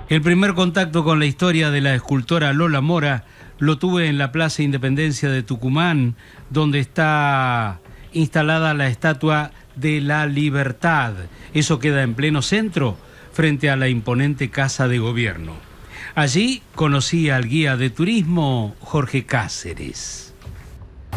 El primer contacto con la historia de la escultora Lola Mora lo tuve en la Plaza Independencia de Tucumán, donde está instalada la estatua de la Libertad. Eso queda en pleno centro, frente a la imponente Casa de Gobierno. Allí conocí al guía de turismo Jorge Cáceres.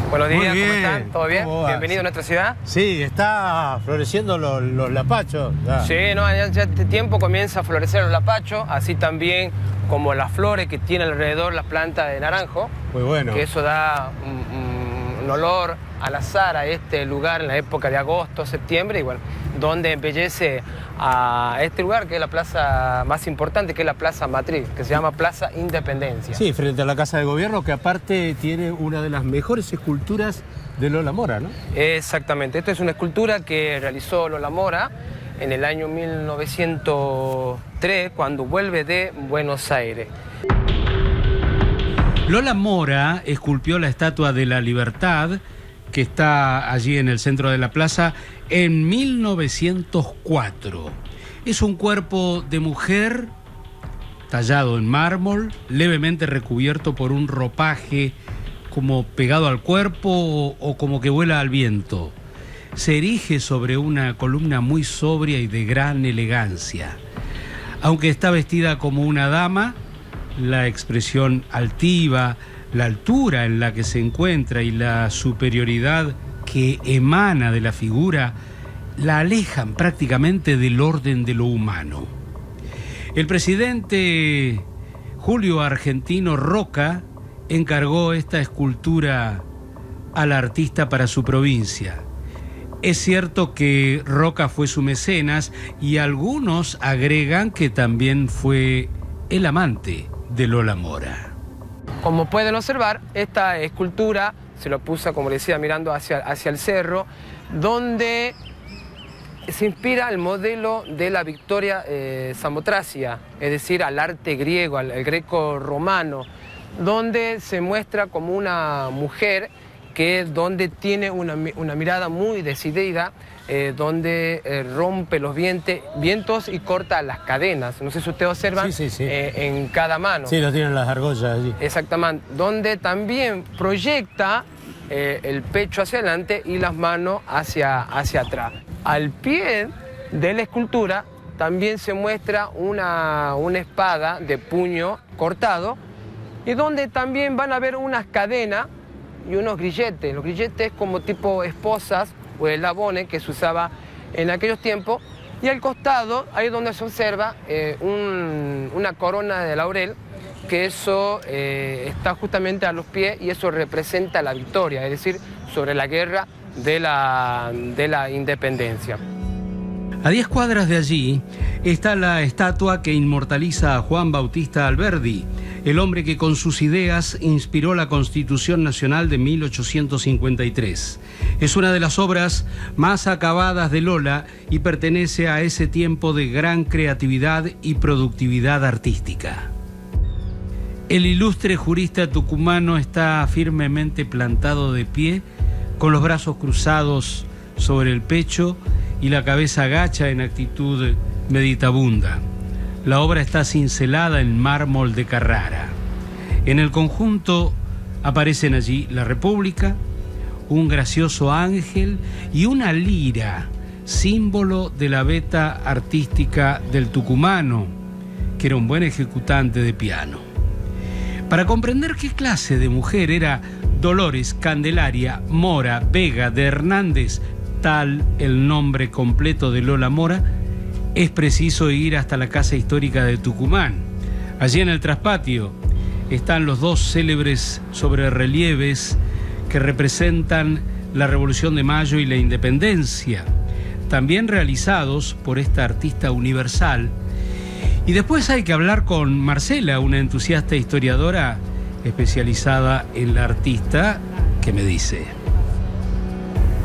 Buenos días, Muy bien. ¿Cómo están? ¿Todo bien? ¿Cómo va? Bienvenido a nuestra ciudad. Sí, está floreciendo los lapachos. Ya. Sí, no, ya este tiempo comienza a florecer el lapacho, así también como las flores que tiene alrededor las plantas de naranjo. Muy bueno. Que eso da un olor al azar a este lugar en la época de agosto, septiembre, y bueno, donde embellece a este lugar, que es la plaza más importante, que es la Plaza Matriz, que se llama Plaza Independencia. Sí, frente a la Casa de Gobierno, que aparte tiene una de las mejores esculturas de Lola Mora, ¿no? Exactamente, esta es una escultura que realizó Lola Mora en el año 1903, cuando vuelve de Buenos Aires. Lola Mora esculpió la estatua de la Libertad, que está allí en el centro de la plaza, en 1904. Es un cuerpo de mujer tallado en mármol, levemente recubierto por un ropaje como pegado al cuerpo o como que vuela al viento. Se erige sobre una columna muy sobria y de gran elegancia. Aunque está vestida como una dama, la expresión altiva, la altura en la que se encuentra y la superioridad que emana de la figura la alejan prácticamente del orden de lo humano. El presidente Julio Argentino Roca encargó esta escultura al artista para su provincia. Es cierto que Roca fue su mecenas y algunos agregan que también fue el amante de Lola Mora. Como pueden observar, esta escultura se lo puso, como les decía, mirando hacia el cerro, donde se inspira el modelo de la Victoria Samotracia, es decir, al arte griego, al greco-romano, donde se muestra como una mujer donde tiene una mirada muy decidida, donde rompe los vientos y corta las cadenas. No sé si ustedes observan, sí. en cada mano. Sí, lo tienen las argollas allí. Exactamente, donde también proyecta el pecho hacia adelante y las manos hacia atrás. Al pie de la escultura también se muestra una espada de puño cortado, y donde también van a ver unas cadenas y unos grilletes. Los grilletes como tipo esposas o eslabones que se usaba en aquellos tiempos. Y al costado, ahí es donde se observa una corona de laurel, que eso está justamente a los pies y eso representa la victoria, es decir, sobre la guerra de la independencia. A 10 cuadras de allí está la estatua que inmortaliza a Juan Bautista Alberdi, el hombre que con sus ideas inspiró la Constitución Nacional de 1853. Es una de las obras más acabadas de Lola y pertenece a ese tiempo de gran creatividad y productividad artística. El ilustre jurista tucumano está firmemente plantado de pie, con los brazos cruzados sobre el pecho y la cabeza agacha en actitud meditabunda. La obra está cincelada en mármol de Carrara. En el conjunto aparecen allí la República, un gracioso ángel y una lira, símbolo de la veta artística del tucumano, que era un buen ejecutante de piano. Para comprender qué clase de mujer era Dolores Candelaria Mora Vega de Hernández, tal el nombre completo de Lola Mora, es preciso ir hasta la Casa Histórica de Tucumán. Allí en el traspatio están los dos célebres sobrerrelieves que representan la Revolución de Mayo y la Independencia, también realizados por esta artista universal. Y después hay que hablar con Marcela, una entusiasta historiadora especializada en la artista, que me dice: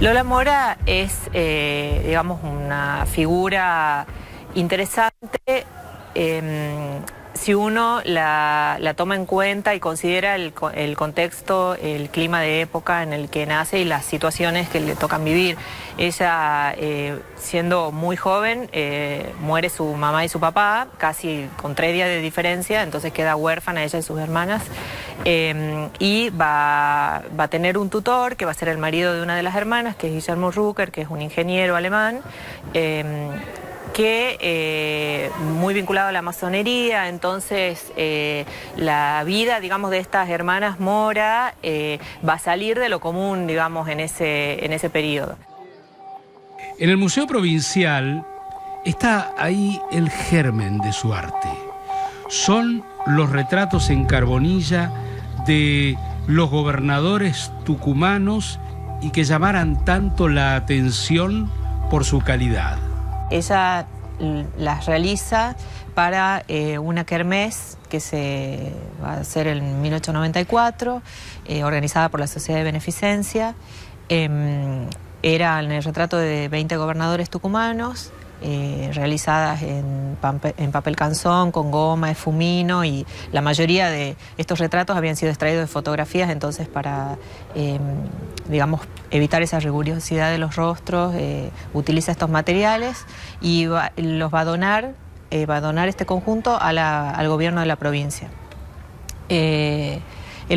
Lola Mora es, digamos, una figura interesante si uno la toma en cuenta y considera el contexto, el clima de época en el que nace y las situaciones que le tocan vivir. Ella, siendo muy joven, muere su mamá y su papá, casi con 3 días de diferencia, entonces queda huérfana ella y sus hermanas, y va a tener un tutor que va a ser el marido de una de las hermanas, que es Guillermo Rucker, que es un ingeniero alemán, que muy vinculado a la masonería. Entonces la vida, digamos, de estas hermanas Mora va a salir de lo común, digamos, en ese periodo. En el Museo Provincial está ahí el germen de su arte. Son los retratos en carbonilla de los gobernadores tucumanos y que llamaran tanto la atención por su calidad. Ella las realiza para una kermés que se va a hacer en 1894, organizada por la Sociedad de Beneficencia. Era en el retrato de 20 gobernadores tucumanos, realizadas en papel canzón, con goma, esfumino, y la mayoría de estos retratos habían sido extraídos de fotografías, entonces para, digamos, evitar esa rigurosidad de los rostros, utiliza estos materiales y los va a donar este conjunto al gobierno de la provincia. El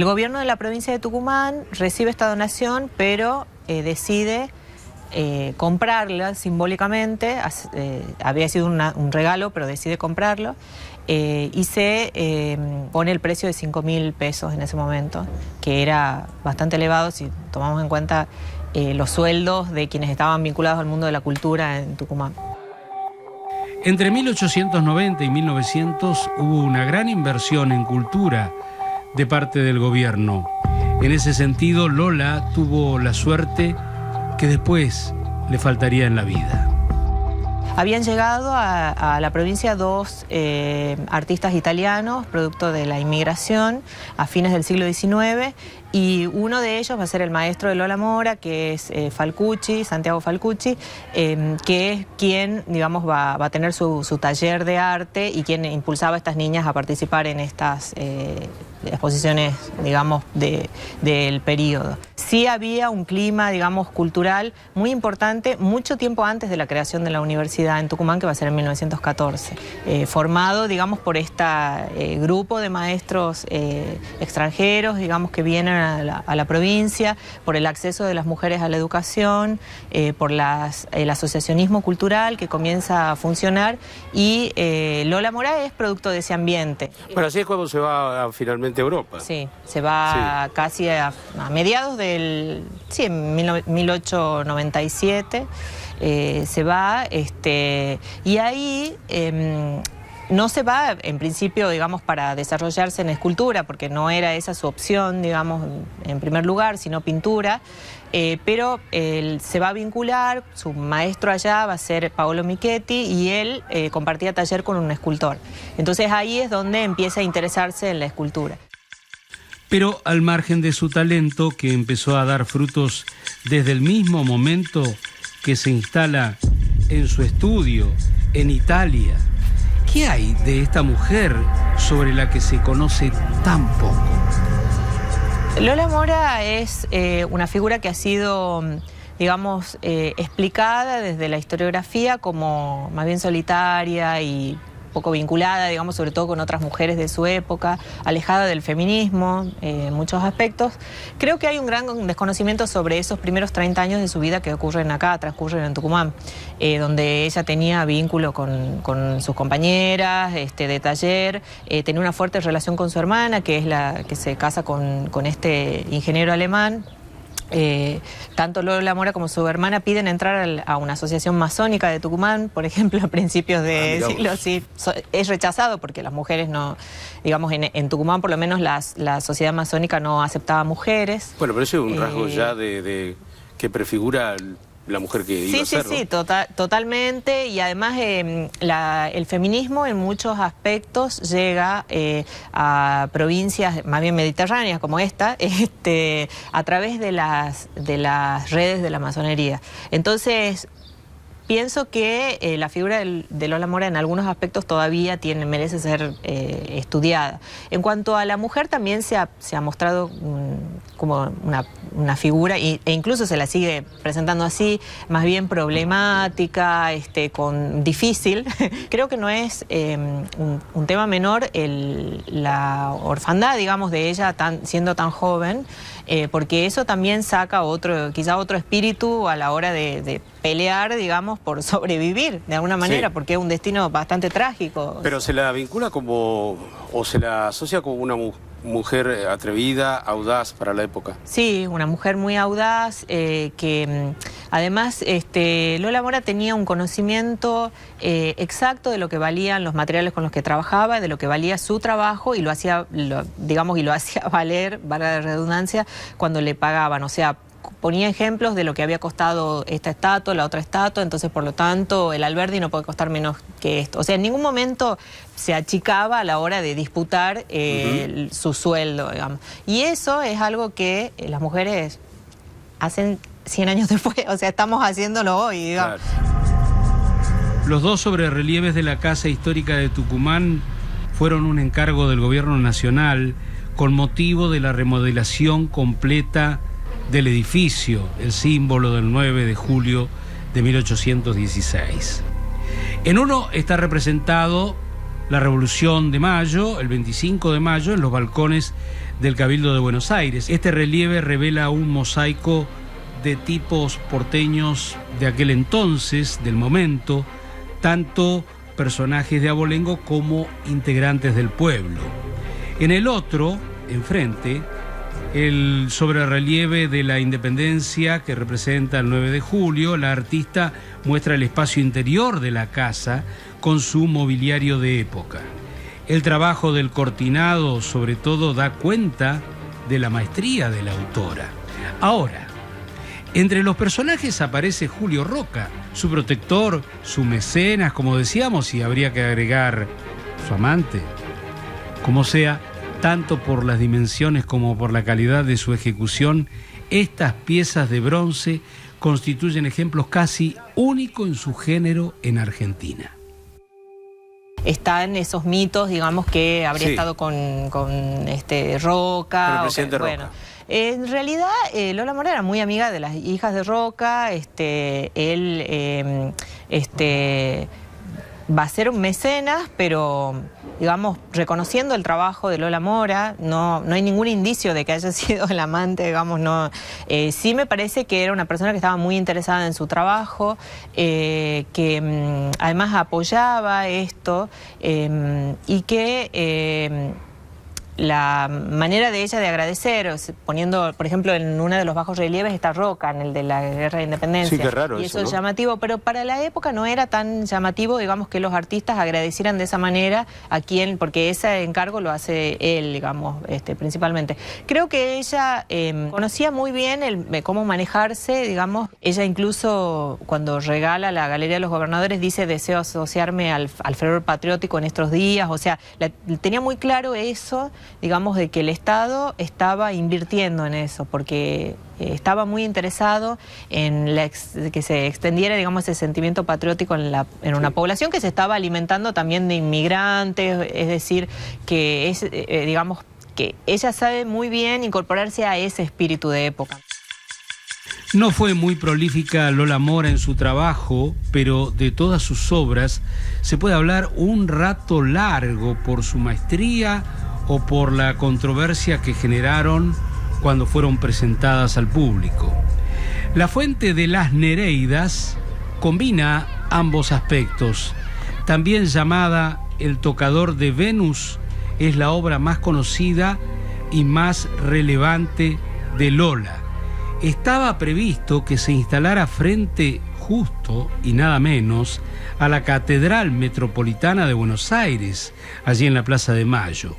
gobierno de la provincia de Tucumán recibe esta donación, pero decide comprarla simbólicamente. Había sido un regalo, pero decide comprarlo, y se pone el precio de 5.000 pesos en ese momento, que era bastante elevado si tomamos en cuenta los sueldos de quienes estaban vinculados al mundo de la cultura en Tucumán. Entre 1890 y 1900 hubo una gran inversión en cultura de parte del gobierno. En ese sentido, Lola tuvo la suerte que después le faltaría en la vida. Habían llegado a la provincia 2 artistas italianos, producto de la inmigración, a fines del siglo XIX, y uno de ellos va a ser el maestro de Lola Mora, que es Falcucci, Santiago Falcucci, que es quien, digamos, va a tener su taller de arte y quien impulsaba a estas niñas a participar en estas exposiciones, digamos, del periodo. Sí había un clima, digamos, cultural muy importante mucho tiempo antes de la creación de la universidad en Tucumán, que va a ser en 1914, formado, digamos, por este grupo de maestros extranjeros, digamos, que vienen a la provincia, por el acceso de las mujeres a la educación, por el asociacionismo cultural que comienza a funcionar, y Lola Mora es producto de ese ambiente. Bueno, así es como se va finalmente a Europa. Sí, se va casi a mediados en 1897 se va, y ahí no se va en principio, digamos, para desarrollarse en escultura, porque no era esa su opción, digamos, en primer lugar, sino pintura, pero se va a vincular, su maestro allá va a ser Paolo Michetti, y él compartía taller con un escultor. Entonces ahí es donde empieza a interesarse en la escultura. Pero al margen de su talento, que empezó a dar frutos desde el mismo momento que se instala en su estudio en Italia, ¿qué hay de esta mujer sobre la que se conoce tan poco? Lola Mora es una figura que ha sido, digamos, explicada desde la historiografía como más bien solitaria y poco vinculada, digamos, sobre todo con otras mujeres de su época, alejada del feminismo en muchos aspectos. Creo que hay un gran desconocimiento sobre esos primeros 30 años de su vida que ocurren acá, transcurren en Tucumán, donde ella tenía vínculo con sus compañeras de taller, tenía una fuerte relación con su hermana, que es la que se casa con este ingeniero alemán. Tanto Lola Mora como su hermana piden entrar a una asociación masónica de Tucumán, por ejemplo, a principios de siglo. Sí, es rechazado porque las mujeres no, digamos, en Tucumán por lo menos la sociedad masónica no aceptaba mujeres. Bueno, pero eso es un rasgo ya de que prefigura la mujer que iba a ser, ¿no? Sí, totalmente, y además el feminismo en muchos aspectos llega a provincias más bien mediterráneas como esta, a través de las redes de la masonería. Entonces, pienso que la figura de Lola Mora en algunos aspectos todavía merece ser estudiada. En cuanto a la mujer, también se ha mostrado como una figura, e incluso se la sigue presentando así, más bien problemática, difícil. Creo que no es un tema menor la orfandad, digamos, de ella siendo tan joven, porque eso también saca quizá otro espíritu a la hora de pelear, digamos, por sobrevivir de alguna manera, porque es un destino bastante trágico. Pero se la vincula o se la asocia como una mujer atrevida, audaz para la época. Sí, una mujer muy audaz, que además Lola Mora tenía un conocimiento exacto de lo que valían los materiales con los que trabajaba, de lo que valía su trabajo, y lo hacía valer, valga la redundancia, cuando le pagaban. O sea, ponía ejemplos de lo que había costado esta estatua, la otra estatua, entonces por lo tanto el Alberdi no puede costar menos que esto. O sea, en ningún momento se achicaba a la hora de disputar su sueldo, digamos. Y eso es algo que las mujeres hacen 100 años después, o sea, estamos haciéndolo hoy, digamos. Claro. Los 2 sobrerelieves de la Casa Histórica de Tucumán fueron un encargo del Gobierno Nacional con motivo de la remodelación completa del edificio, el símbolo del 9 de julio de 1816. En uno está representado la Revolución de Mayo, el 25 de mayo, en los balcones del Cabildo de Buenos Aires. Este relieve revela un mosaico de tipos porteños de aquel entonces, del momento, tanto personajes de abolengo como integrantes del pueblo. En el otro, enfrente, el sobrerrelieve de la Independencia, que representa el 9 de julio, la artista muestra el espacio interior de la casa con su mobiliario de época. El trabajo del cortinado, sobre todo, da cuenta de la maestría de la autora. Ahora, entre los personajes aparece Julio Roca, su protector, su mecenas, como decíamos, y habría que agregar su amante. Como sea, tanto por las dimensiones como por la calidad de su ejecución, estas piezas de bronce constituyen ejemplos casi únicos en su género en Argentina. Están esos mitos, digamos, que habría estado con Roca. Con el presidente Roca. Bueno, en realidad, Lola Mora era muy amiga de las hijas de Roca. Él va a ser un mecenas, pero, digamos, reconociendo el trabajo de Lola Mora, no hay ningún indicio de que haya sido el amante, digamos, no. Sí me parece que era una persona que estaba muy interesada en su trabajo, que además apoyaba esto, y que la manera de ella de agradecer, poniendo, por ejemplo, en uno de los bajos relieves está Roca, en el de la Guerra de Independencia. Sí, qué raro y eso, ¿no? Es ¿no? llamativo, pero para la época no era tan llamativo, digamos, que los artistas agradecieran de esa manera a quien, porque ese encargo lo hace él, digamos, principalmente. Creo que ella conocía muy bien cómo manejarse, digamos. Ella incluso, cuando regala la Galería de los Gobernadores, dice: deseo asociarme al fervor patriótico en estos días. O sea, tenía muy claro eso, digamos, de que el Estado estaba invirtiendo en eso, porque estaba muy interesado en que se extendiera, digamos, ese sentimiento patriótico en una población que se estaba alimentando también de inmigrantes, es decir, que digamos, que ella sabe muy bien incorporarse a ese espíritu de época. No fue muy prolífica Lola Mora en su trabajo, pero de todas sus obras se puede hablar un rato largo por su maestría o por la controversia que generaron cuando fueron presentadas al público. La Fuente de las Nereidas combina ambos aspectos. También llamada El Tocador de Venus, es la obra más conocida y más relevante de Lola. Estaba previsto que se instalara frente justo y nada menos a la Catedral Metropolitana de Buenos Aires, allí en la Plaza de Mayo.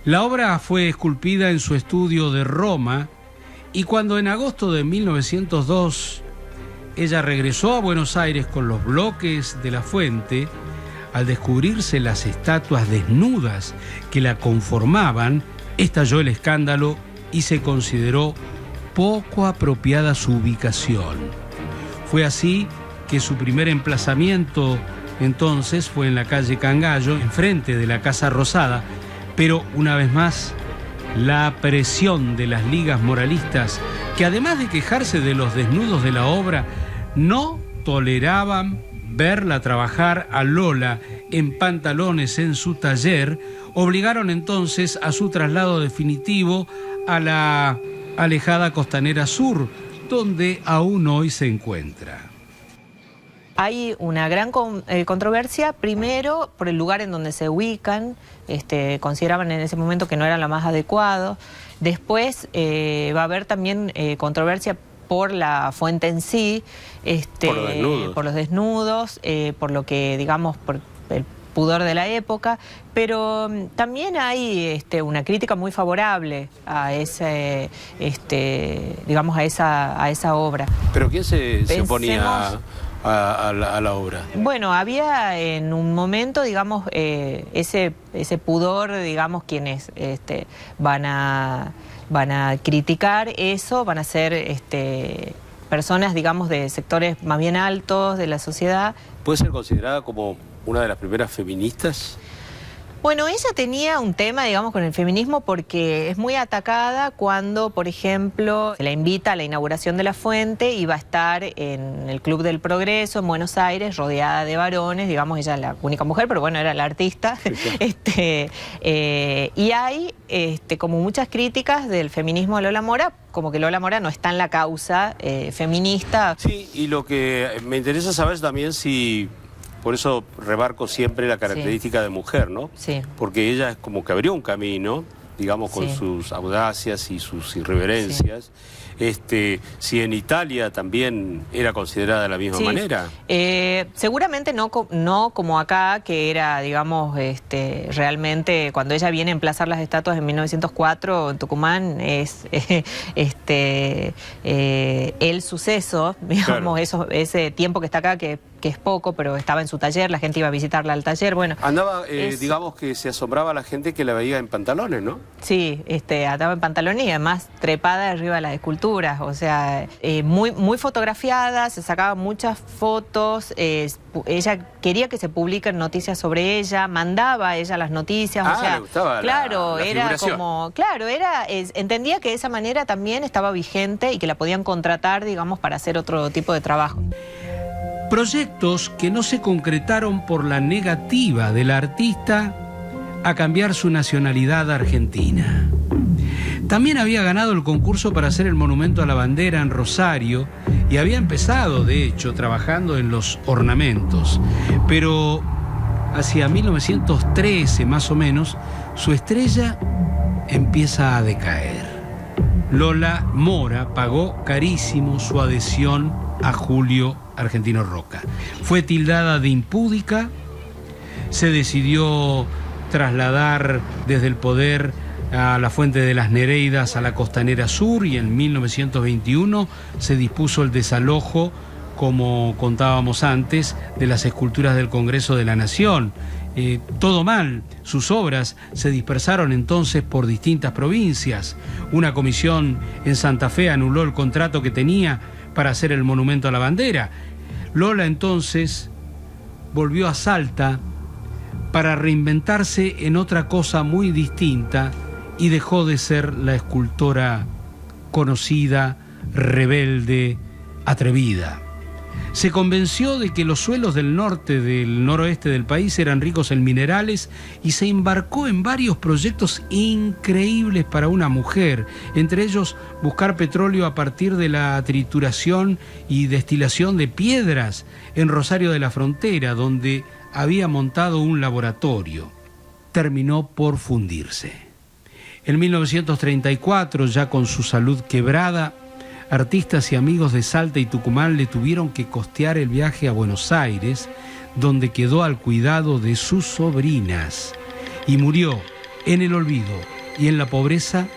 La obra fue esculpida en su estudio de Roma, y cuando en agosto de 1902 ella regresó a Buenos Aires con los bloques de la fuente, al descubrirse las estatuas desnudas que la conformaban, estalló el escándalo y se consideró poco apropiada su ubicación. Fue así que su primer emplazamiento entonces fue en la calle Cangallo, enfrente de la Casa Rosada, pero una vez más, la presión de las ligas moralistas, que además de quejarse de los desnudos de la obra, no toleraban verla trabajar a Lola en pantalones en su taller, obligaron entonces a su traslado definitivo a la alejada Costanera Sur, donde aún hoy se encuentra. Hay una gran controversia, primero por el lugar en donde se ubican, consideraban en ese momento que no era lo más adecuado. Después va a haber también controversia por la fuente en sí, por los desnudos, por lo que, digamos, por el pudor de la época, pero también hay una crítica muy favorable a ese, digamos, a esa obra. ¿Pero quién se oponía a la obra? Bueno, había en un momento, digamos, ese pudor, digamos, quienes van a criticar eso, van a ser personas, digamos, de sectores más bien altos de la sociedad. ¿Puede ser considerada como una de las primeras feministas? Bueno, ella tenía un tema, digamos, con el feminismo porque es muy atacada cuando, por ejemplo, se la invita a la inauguración de la fuente y va a estar en el Club del Progreso en Buenos Aires, rodeada de varones, digamos, ella es la única mujer, pero bueno, era la artista. Y hay como muchas críticas del feminismo de Lola Mora, como que Lola Mora no está en la causa feminista. Sí, y lo que me interesa saber también si... Por eso remarco siempre la característica de mujer, ¿no? Sí. Porque ella es como que abrió un camino, digamos, con sus audacias y sus irreverencias. Si en Italia también era considerada de la misma manera. Seguramente no como acá, que era, digamos, realmente cuando ella viene a emplazar las estatuas en 1904 en Tucumán, es el suceso, digamos, claro. Ese tiempo que está acá, que es poco, pero estaba en su taller, la gente iba a visitarla al taller, bueno. Andaba, digamos que se asombraba a la gente que la veía en pantalones, ¿no? Sí, andaba en pantalones y además trepada arriba de las esculturas, o sea, muy fotografiada, se sacaban muchas fotos, ella quería que se publiquen noticias sobre ella, mandaba a ella las noticias, o sea, le gustaba claro, la era figuración. como, claro, entendía que de esa manera también estaba vigente y que la podían contratar, digamos, para hacer otro tipo de trabajo. Proyectos que no se concretaron por la negativa de la artista a cambiar su nacionalidad argentina. También había ganado el concurso para hacer el monumento a la bandera en Rosario y había empezado, de hecho, trabajando en los ornamentos. Pero hacia 1913, más o menos, su estrella empieza a decaer. Lola Mora pagó carísimo su adhesión a Julio Argentino Roca. Fue tildada de impúdica, se decidió trasladar desde el poder a la Fuente de las Nereidas a la Costanera Sur y en 1921 se dispuso el desalojo, como contábamos antes, de las esculturas del Congreso de la Nación. Todo mal, sus obras se dispersaron entonces por distintas provincias. Una comisión en Santa Fe anuló el contrato que tenía para hacer el monumento a la bandera. Lola entonces volvió a Salta para reinventarse en otra cosa muy distinta y dejó de ser la escultora conocida, rebelde, atrevida. Se convenció de que los suelos del norte, del noroeste del país eran ricos en minerales y se embarcó en varios proyectos increíbles para una mujer, entre ellos buscar petróleo a partir de la trituración y destilación de piedras en Rosario de la Frontera, donde había montado un laboratorio. Terminó por fundirse. En 1934, ya con su salud quebrada, artistas y amigos de Salta y Tucumán le tuvieron que costear el viaje a Buenos Aires, donde quedó al cuidado de sus sobrinas y murió en el olvido y en la pobreza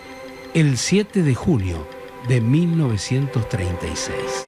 el 7 de junio de 1936.